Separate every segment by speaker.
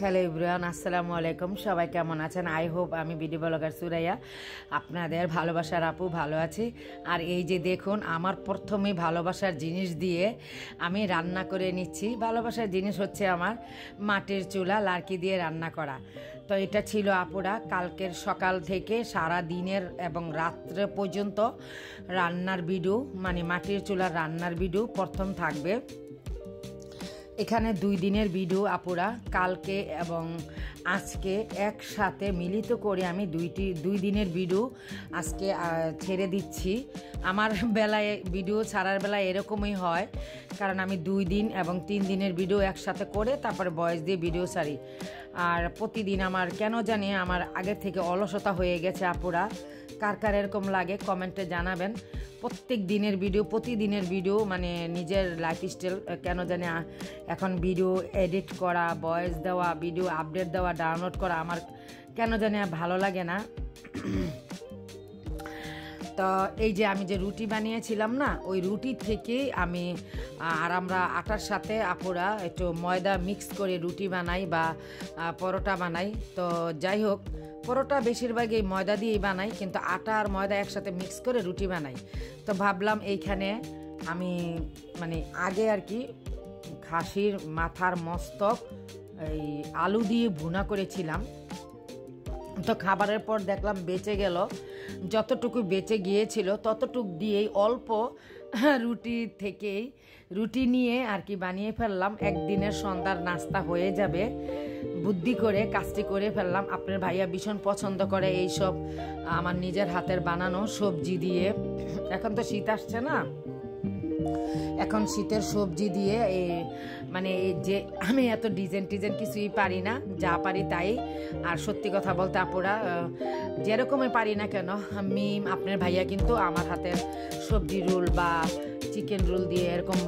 Speaker 1: Hello everyone, আসসালামু আলাইকুম। সবাই কেমন আছেন? আই হোপ আমি ভিডিও ব্লগার সুরাইয়া আপনাদের ভালোবাসার আপু ভালো আছি। আর এই যে দেখুন, আমার প্রথমে ভালোবাসার জিনিস দিয়ে আমি রান্না করে নিচ্ছি। ভালোবাসার জিনিস হচ্ছে আমার মাটির চুলা, লার্কি দিয়ে রান্না করা। তো এটা ছিল আপুরা কালকের সকাল থেকে সারা দিনের এবং রাত্রে পর্যন্ত রান্নার ভিডিও, মানে মাটির চুলার রান্নার ভিডিও প্রথম থাকবে। এখানে 2 দিনের ভিডিও আপুরা কালকে এবং আজকে একসাথে মিলিত করে আমি 2 দিনের ভিডিও আজকে ছেড়ে দিচ্ছি। আমার বেলায় ভিডিও ছাড়ার বেলায় এরকমই হয়, কারণ আমি 2 দিন এবং 3 দিনের ভিডিও একসাথে করে তারপরে ভয়েস দিয়ে ভিডিও ছাড়ি। আর প্রতিদিন আমার কেন জানি আমার আগের থেকে অলসতা হয়ে গেছে আপুরা। কার কার এরকম লাগে কমেন্টে জানাবেন। প্রতিদিনের ভিডিও মানে নিজের লাইফস্টাইল কেন জানি এখন ভিডিও এডিট করা, ভয়েস দেওয়া, ভিডিও আপডেট দেওয়া, ডাউনলোড করা আমার কেন জানি ভালো লাগে না। তো এই যে আমি যে রুটি বানিয়েছিলাম না, ওই রুটি থেকে আমরা আটার সাথে আপুরা একটু ময়দা মিক্স করে রুটি বানাই বা পরোটা বানাই। তো যাই হোক, পরোটা বেশিরভাগই ময়দা দিয়েই বানাই, কিন্তু আটা আর ময়দা একসাথে মিক্স করে রুটি বানাই। তো ভাবলাম এইখানে আমি মানে আগে আর কি খাসির মাথার মস্তক এই আলু দিয়ে ভুনা করেছিলাম। তো খাবারের পর দেখলাম বেঁচে গেল, যতটুকু বেঁচে গিয়েছিল ততটুক দিয়েই অল্প রুটি নিয়ে আর কি বানিয়ে ফেললাম। একদিনের সন্ধ্যার নাস্তা হয়ে যাবে, বুদ্ধি করে কাজটি করে ফেললাম। আপনার ভাইয়া ভীষণ পছন্দ করে এইসব আমার নিজের হাতের বানানো সবজি দিয়ে। এখন তো শীত আসছে না, এখন শীতের সবজি দিয়ে মানে যে আমি এত ডিজাইন কিছুই পারি না, যা পারি তাই। আর সত্যি কথা বলতে আপুরা যেরকমই পারি না কেন, আমি আপনার ভাইয়া কিন্তু আমার হাতের সবজি রোল বা চিকেন রোল দিয়ে এরকম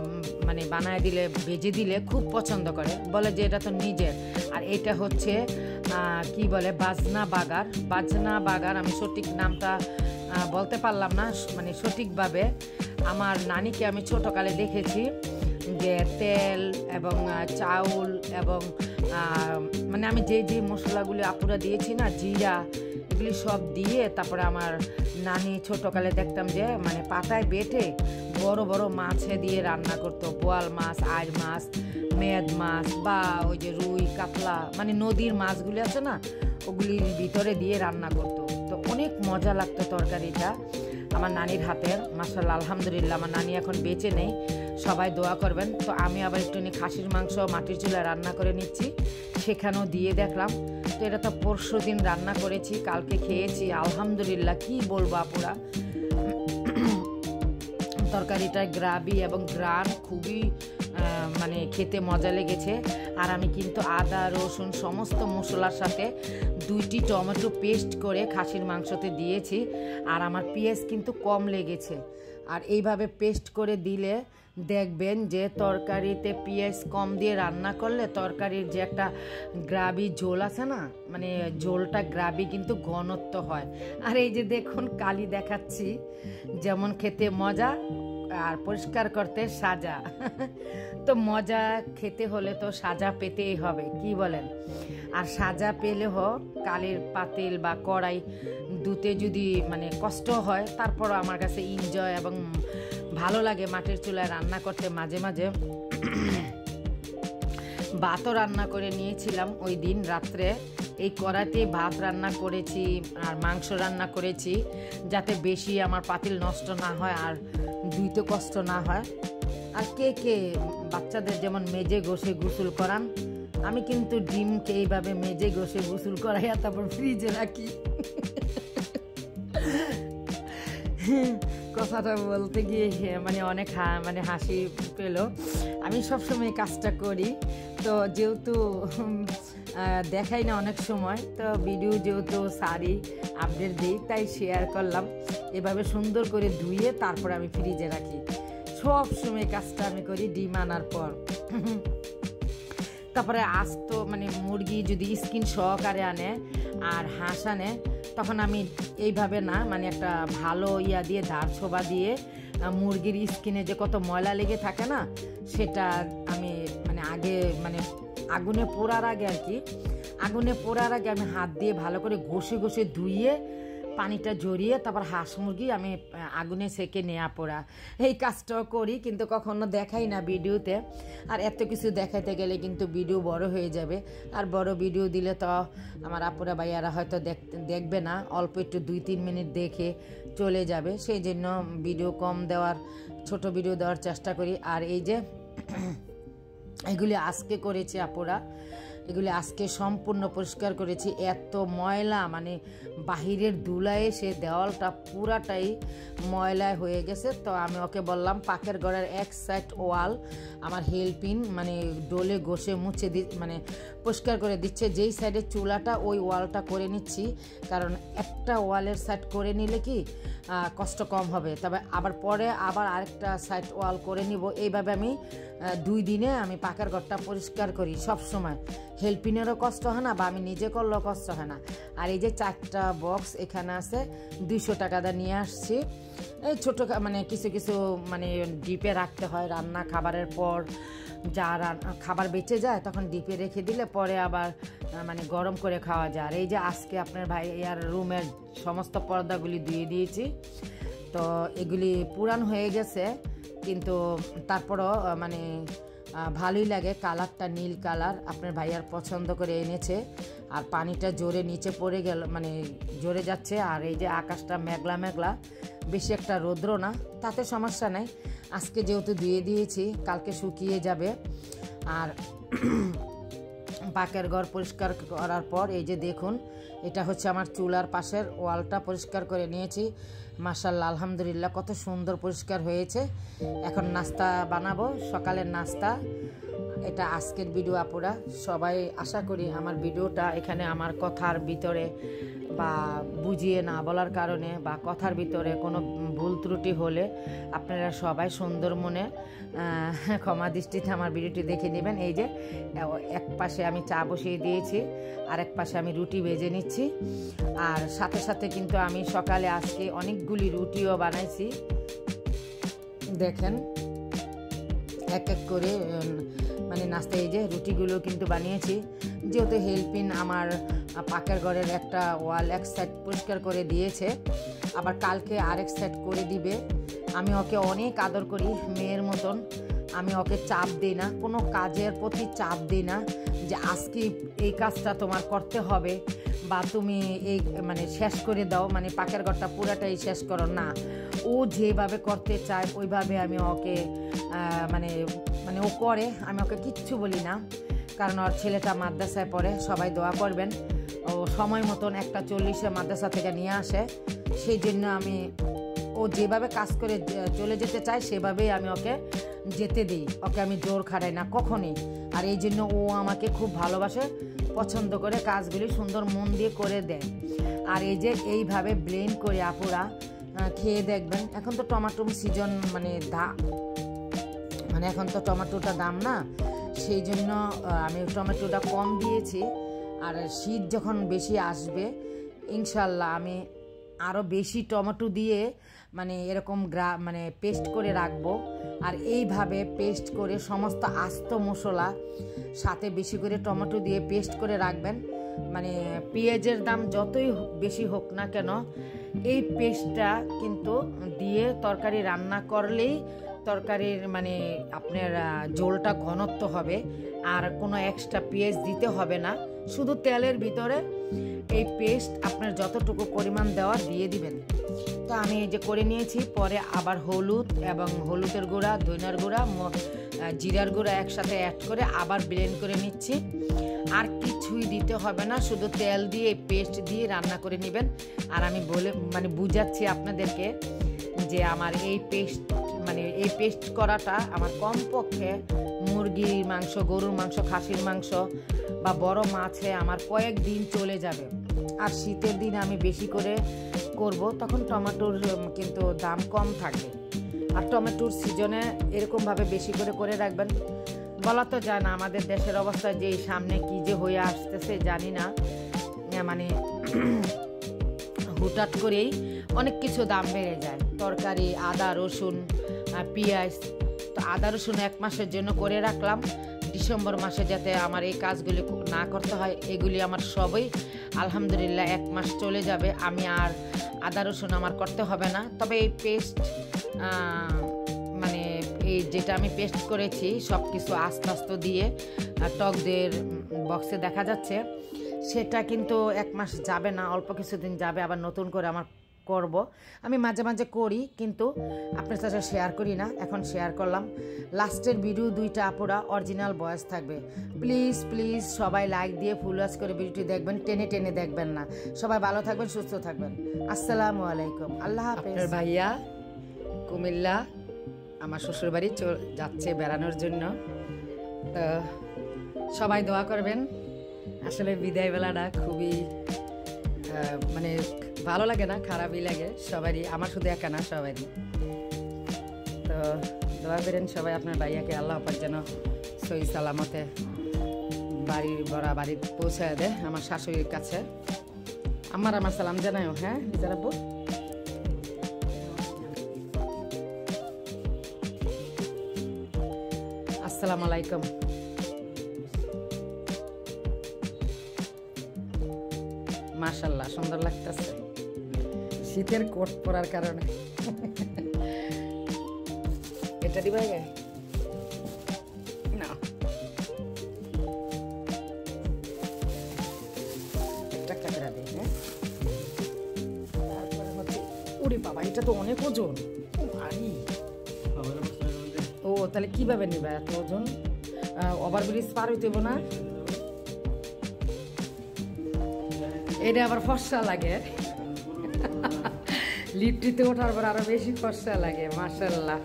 Speaker 1: মানে বানায় দিলে, ভেজে দিলে খুব পছন্দ করে, বলে যে এটা তো নিজের। আর এটা হচ্ছে কি বলে বাজনা বাগার, আমি সঠিক নামটা বলতে পারলাম না মানে সঠিকভাবে। আমার নানিকে আমি ছোটকালে দেখেছি যে তেল এবং চাউল এবং মানে আমি যে মশলাগুলি আপুরা দিয়েছি না, জিরা, এগুলি সব দিয়ে তারপরে আমার নানি ছোটকালে দেখতাম যে মানে পাটায় বেটে বড় বড় মাছে দিয়ে রান্না করতো। বোয়াল মাছ, আইড় মাছ, মেদ মাছ বা ওই যে রুই, কাতলা, মানে নদীর মাছগুলি আছে না, ওগুলির ভিতরে দিয়ে রান্না করতো। তো অনেক মজা লাগতো তরকারিটা আমার নানির হাতের। মাশাআল্লাহ, আলহামদুলিল্লাহ, আমার নানি এখন বেঁচে নেই, সবাই দোয়া করবেন। তো আমি আবার একটু খাসির মাংস মাটির চুলায় রান্না করে নিচ্ছি, সেখানেও দিয়ে দেখলাম। তো এটা তো পরশু দিন রান্না করেছি, কালকে খেয়েছি, আলহামদুলিল্লাহ। কি বলবো আপুরা, তরকারিটার গ্রাভি এবং গ্রান খুবই মানে খেতে মজা লেগেছে। আর আমি কিন্তু আদা, রসুন সমস্ত মশলার সাথে 2টি টমেটো পেস্ট করে খাসির মাংসতে দিয়েছি। আর আমার পেঁয়াজ কিন্তু কম লেগেছে। আর এইভাবে পেস্ট করে দিলে দেখবেন যে তরকারিতে পেঁয়াজ কম দিয়ে রান্না করলে তরকারির যে একটা গ্রাভি ঝোল আছে না, মানে ঝোলটা গ্রাভি কিন্তু ঘনত্ব হয়। আর এই যে দেখুন কালি দেখাচ্ছি, যেমন খেতে মজা আর পরিষ্কার করতে সাজা। তো মজা খেতে হলে তো সাজা পেতেই হবে, কি বলেন? আর সাজা পেলে কালির পাতিল বা কড়াই ধুতে যদি মানে কষ্ট হয়, তারপরও আমার কাছে এনজয় এবং ভালো লাগে মাটির চুলায় রান্না করতে। মাঝে মাঝে ভাতও রান্না করে নিয়েছিলাম ওই দিন রাত্রে, এই কড়াইতেই ভাত রান্না করেছি আর মাংস রান্না করেছি, যাতে বেশি আমার পাতিল নষ্ট না হয় আর ধুইতে কষ্ট না হয়। আর কে বাচ্চাদের যেমন মেজে ঘষে গোসল করান, আমি কিন্তু ডিমকে এইভাবে মেজে ঘষে গোসল করাইয়া তারপর ফ্রিজে রাখি। কথাটা বলতে গিয়ে মানে অনেক মানে হাসি পেল। আমি সবসময় কাজটা করি, তো যেহেতু দেখাই না অনেক সময়, তো ভিডিও যেহেতু সারি আপডেট দিই, তাই শেয়ার করলাম। এভাবে সুন্দর করে ধুয়ে তারপর আমি ফ্রিজে রাখি। সব সময় কাজটা আমি করি ডিম আনার পর। তারপরে আস্ত মানে মুরগি যদি স্কিন সহকারে আনে আর হাঁস আনে, তখন আমি এইভাবে না, মানে একটা ভালো দিয়ে ধার ছোবা দিয়ে মুরগির স্কিনে যে কত ময়লা লেগে থাকে না, সেটা আমি মানে আগে মানে আগুনে পোড়ার আগে আর কি, আগুনে পোড়ার আগে আমি হাত দিয়ে ভালো করে ঘষে ঘষে ধুইয়ে পানিটা ঝরিয়ে তারপর হাঁস মুরগি আমি আগুনে সেকে নেওয়া পোড়া এই কাজটাও করি, কিন্তু কখনো দেখাই না ভিডিওতে। আর এত কিছু দেখাইতে গেলে কিন্তু ভিডিও বড় হয়ে যাবে, আর বড় ভিডিও দিলে তো আমার আপুরা ভাইয়ারা হয়তো দেখবে না, অল্প একটু 2-3 মিনিট দেখে চলে যাবে। সেই জন্য ভিডিও কম দেওয়ার, ছোট ভিডিও দেওয়ার চেষ্টা করি। আর এই যে এগুলি আজকে করেছি আপুরা, এগুলি আজকে সম্পূর্ণ পরিষ্কার করেছি। এত ময়লা, মানে বাহিরের ধুলায় সে দেওয়ালটা পুরাটাই ময়লায় হয়ে গেছে। তো আমি ওকে বললাম পাকের ঘরের এক সাইড ওয়াল আমার হেল্পিং মানে ডোলে ঘষে মুছে মানে পরিষ্কার করে দিচ্ছে, যেই সাইডে চুলাটা ওই ওয়ালটা করে নিচ্ছি, কারণ একটা ওয়ালের সাইড করে নিলে কি কষ্ট কম হবে, তবে আবার পরে আবার আরেকটা সাইড ওয়াল করে নিব। এইভাবে আমি 2 দিনে আমি পাকের ঘরটা পরিষ্কার করি সব সময়। হেল্পিনেরও কষ্ট হয় না, বা আমি নিজে করলেও কষ্ট হয় না। আর এই যে 4টা বক্স এখানে আছে, 200 টাকা দিয়ে নিয়ে আসছি। এই ছোটো মানে কিছু কিছু মানে ডিপে রাখতে হয়, রান্না খাবারের পর যা খাবার বেঁচে যায় তখন ডিপে রেখে দিলে পরে আবার মানে গরম করে খাওয়া যায়। আর এই যে আজকে আপনার ভাই আর রুমের সমস্ত পর্দাগুলি ধুয়ে দিয়েছি, তো এগুলি পুরান হয়ে গেছে, কিন্তু তারপরও মানে ভালোই লাগে। কালারটা নীল কালার আপনার ভাইয়ার পছন্দ করে এনেছে, আর পানিটা জোরে নিচে পড়ে গেল, মানে জোরে যাচ্ছে। আর এই যে আকাশটা মেঘলা মেঘলা, বেশি একটা রৌদ্র না, তাতে সমস্যা নাই। আজকে যেহেতু ধুয়ে দিয়েছি কালকে শুকিয়ে যাবে। আর পাকের ঘর পরিষ্কার করার পর এই যে দেখুন, এটা হচ্ছে আমার চুলার পাশের ওয়ালটা পরিষ্কার করে নিয়েছি। মাশাআল্লাহ আলহামদুলিল্লাহ কত সুন্দর পরিষ্কার হয়েছে। এখন নাস্তা বানাবো, সকালের নাস্তা। এটা আজকের ভিডিও আপুরা, সবাই আশা করি আমার ভিডিওটা এখানে আমার কথার ভিতরে বা বুঝিয়ে না বলার কারণে বা কথার ভিতরে কোনো ভুল ত্রুটি হলে আপনারা সবাই সুন্দর মনে ক্ষমা দৃষ্টিতে আমার ভিডিওটি দেখে নেবেন। এই যে এক পাশে আমি চা বসিয়ে দিয়েছি, আর এক পাশে আমি রুটি ভেজে নিচ্ছি। আর সাথে সাথে কিন্তু আমি সকালে আজকে অনেকগুলি রুটিও বানাইছি, দেখেন এক এক করে মানে নাস্তা। এই যে রুটিগুলো কিন্তু বানিয়েছি, যেহেতু হেল্পিং আমার পাকের ঘরের একটা ওয়াল এক সাইড পরিষ্কার করে দিয়েছে, আবার কালকে আরেক সাইড করে দিবে। আমি ওকে অনেক আদর করি, মেয়ের মতন। আমি ওকে চাপ দিই না, কোনো কাজের প্রতি চাপ দিই না যে আজকে এই কাজটা তোমার করতে হবে বা তুমি এই মানে শেষ করে দাও, মানে পাকের ঘরটা পুরাটাই শেষ করো না। ও যেভাবে করতে চায় ওইভাবে আমি ওকে মানে মানে ও করে, আমি ওকে কিচ্ছু বলি না। কারণ ওর ছেলেটা মাদ্রাসায় পড়ে, সবাই দোয়া করবেন। ও সময় মতন 1:40 মাদ্রাসা থেকে নিয়ে আসে, সেই জন্য আমি ও যেভাবে কাজ করে চলে যেতে চায় সেভাবেই আমি ওকে যেতে দিই, ওকে আমি জোর খাটাই না কখনই। আর এই জন্য ও আমাকে খুব ভালোবাসে, পছন্দ করে কাজগুলি সুন্দর মন দিয়ে করে দেয়। আর এই যে এইভাবে ব্লেন্ড করে আপুরা খেয়ে দেখবেন। এখন তো টমেটোর সিজন, মানে এখন তো টমেটোটা দাম না, সেই জন্য আমি টমেটোটা কম দিয়েছি। আর শীত যখন বেশি আসবে ইনশাল্লাহ আমি আরও বেশি টমেটো দিয়ে মানে এরকম মানে পেস্ট করে রাখবো। আর এইভাবে পেস্ট করে সমস্ত আস্ত মশলা সাথে বেশি করে টমেটো দিয়ে পেস্ট করে রাখবেন। মানে পেঁয়াজের দাম যতই বেশি হোক না কেন, এই পেস্টটা কিন্তু দিয়ে তরকারি রান্না করলেই তরকারির মানে আপনার ঝোলটা ঘনত্ব হবে, আর কোনো এক্সট্রা পেঁয়াজ দিতে হবে না। শুধু তেলের ভিতরে এই পেস্ট আপনার যতটুকু পরিমাণ দেওয়া দিয়ে দিবেন। তো আমি এই যে করে নিয়েছি, পরে আবার হলুদ এবং হলুদের গুঁড়া, ধনিয়ার গুঁড়া, জিরার গুঁড়া একসাথে অ্যাড করে আবার ব্লেন্ড করে নিচ্ছি। আর কিছুই দিতে হবে না, শুধু তেল দিয়ে পেস্ট দিয়ে রান্না করে নেবেন। আর আমি মানে বুঝাচ্ছি আপনাদেরকে যে আমার এই পেস্ট করাটা আমার কমপক্ষে মুরগির মাংস, গরুর মাংস, খাসির মাংস বা বড় মাছে আমার কয়েকদিন চলে যাবে। আর শীতের দিন আমি বেশি করে করব, তখন টমেটোর কিন্তু দাম কম থাকবে। আর টমেটোর সিজনে এরকমভাবে বেশি করে রাখবেন। বলা তো যায় না আমাদের দেশের অবস্থা, যে সামনে কি যে হয়ে আসতেছে জানি না। মানে হুটহাট করেই অনেক কিছু দাম বেড়ে যায়, তরকারি, আদা রসুন, পেঁয়াজ। তো আদা রসুন 1 মাসের জন্য করে রাখলাম, ডিসেম্বর মাসে যাতে আমার এই কাজগুলি না করতে হয়, এগুলি আমার সবই আলহামদুলিল্লাহ 1 মাস চলে যাবে। আমি আর আদা রসুন আমার করতে হবে না। তবে এই পেস্ট মানে এই যেটা আমি পেস্ট করেছি সব কিছু আস্তে আস্তে দিয়ে টক দইয়ের বক্সে দেখা যাচ্ছে, সেটা কিন্তু 1 মাস যাবে না, অল্প কিছুদিন যাবে। আবার নতুন করে আমার করব, আমি মাঝে মাঝে করি কিন্তু আপনার সাথে শেয়ার করি না, এখন শেয়ার করলাম। লাস্টের ভিডিও 2টা আপুরা অরিজিনাল ভয়েস থাকবে, প্লিজ প্লিজ সবাই লাইক দিয়ে ফুল ওয়াচ করে ভিডিওটি দেখবেন, টেনে টেনে দেখবেন না। সবাই ভালো থাকবেন, সুস্থ থাকবেন। আসসালামু আলাইকুম, আল্লাহ হাফেজ। ভাইয়া কুমিল্লা আমার শ্বশুরবাড়ি যাচ্ছে বেড়ানোর জন্য, তো সবাই দোয়া করবেন। আসলে বিদায় বেলাটা খুবই মানে ভালো লাগে না, খারাপই লাগে সবারই, আমার শুধু একা না সবারই। তো দোয়া করেন সবাই আপনার ভাইয়াকে আল্লাহ পাক যেন সহি সালামতে বাড়ি পৌঁছায় দেয় আমার শাশুড়ির কাছে। আমার সালাম জানায়ও, হ্যাঁ নিজের আব্বু। আসসালামু আলাইকুম। মাশাআল্লাহ সুন্দর লাগতেছে শীতের কোট পরার কারণে। এটা দিবা না, একটা কাঁকড়া দিই। হ্যাঁ, তারপরে হচ্ছে ওরে বাবা, এটা তো অনেক ওজন। ও তাহলে কিভাবে নিবা এত ওজন? ওভারব্রিজ পার হইতে না? এটা আবার ফর্সা লাগে, লিফটিতে ওঠার পর আরো বেশি ফর্সা লাগে। মাশাআল্লাহ।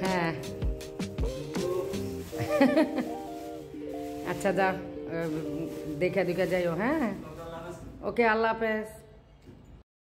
Speaker 1: হ্যাঁ আচ্ছা, যা দেখে যাইও। হ্যাঁ ওকে, আল্লাহ হাফেজ।